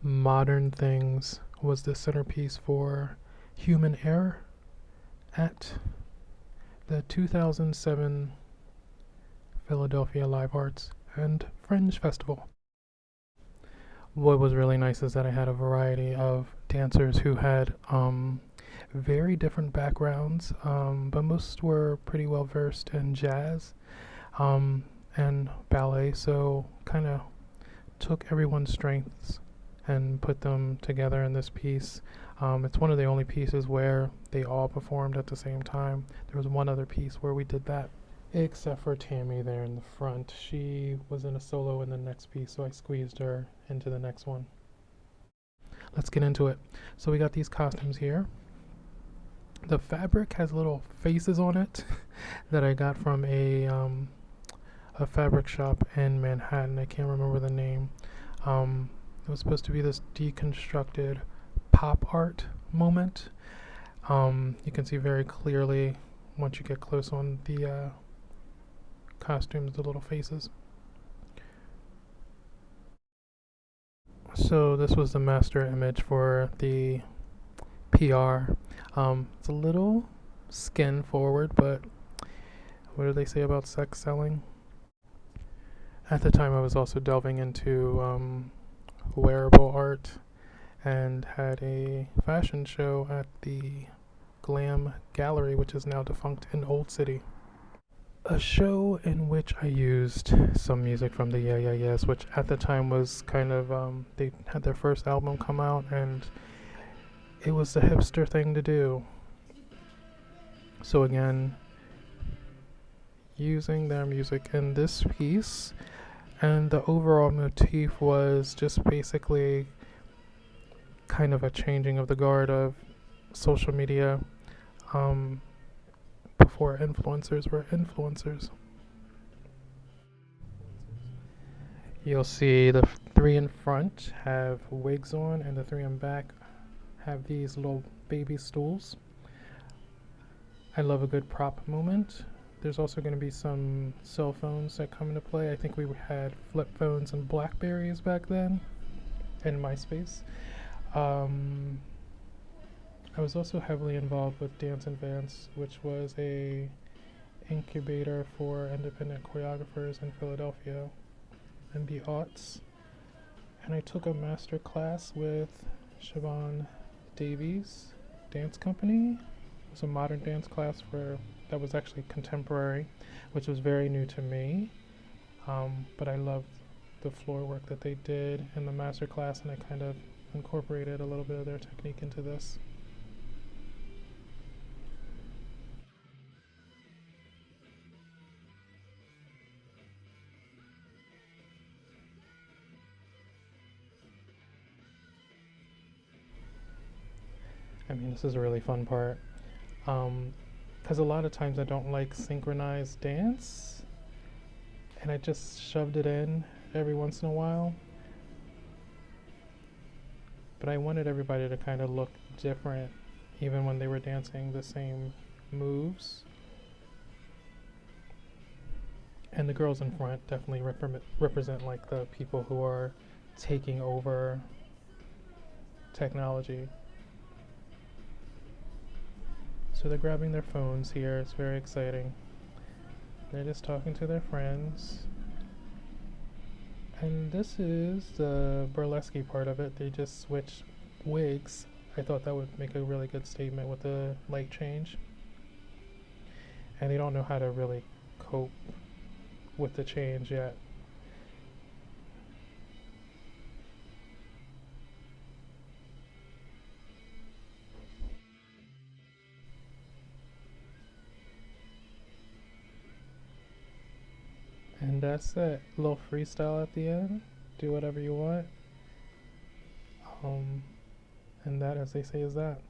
Modern Things was the centerpiece for Human Error at the 2007 Philadelphia Live Arts and Fringe Festival. What was really nice is that I had a variety of dancers who had very different backgrounds, but most were pretty well versed in jazz and ballet, so kind of took everyone's strengths and put them together in this piece. It's one of the only pieces where they all performed at the same time. There was one other piece where we did that, except for Tammy there in the front. She was in a solo in the next piece, so I squeezed her into the next one. Let's get into it. So we got these costumes here. The fabric has little faces on it that I got from a fabric shop in Manhattan. I can't remember the name. It was supposed to be this deconstructed pop art moment. You can see very clearly once you get close on the costumes, the little faces. So this was the master image for the PR. It's a little skin forward, but what do they say about sex selling? At the time I was also delving into wearable art and had a fashion show at the Glam Gallery, which is now defunct in Old City. A show in which I used some music from the Yeah Yeah Yeahs, which at the time was kind of, they had their first album come out and it was the hipster thing to do. So again, using their music in this piece, and the overall motif was just basically kind of a changing of the guard of social media before influencers were influencers. You'll see the three in front have wigs on and the three in back have these little baby stools. I love a good prop moment. There's also going to be some cell phones that come into play. I think we had flip phones and Blackberries back then in MySpace. I was also heavily involved with Dance and Vance, which was a incubator for independent choreographers in Philadelphia in the aughts. And I took a master class with Siobhan Davies Dance Company. It was a modern dance class that was actually contemporary, which was very new to me. But I loved the floor work that they did in the master class, and I kind of incorporated a little bit of their technique into this. I mean, this is a really fun part. Because a lot of times I don't like synchronized dance, and I just shoved it in every once in a while. But I wanted everybody to kind of look different, even when they were dancing the same moves. And the girls in front definitely represent like the people who are taking over technology. So they're grabbing their phones here. It's very exciting. They're just talking to their friends. And this is the burlesque part of it. They just switched wigs. I thought that would make a really good statement with the light change. And they don't know how to really cope with the change yet. And that's it. A little freestyle at the end. Do whatever you want. And that, as they say, is that.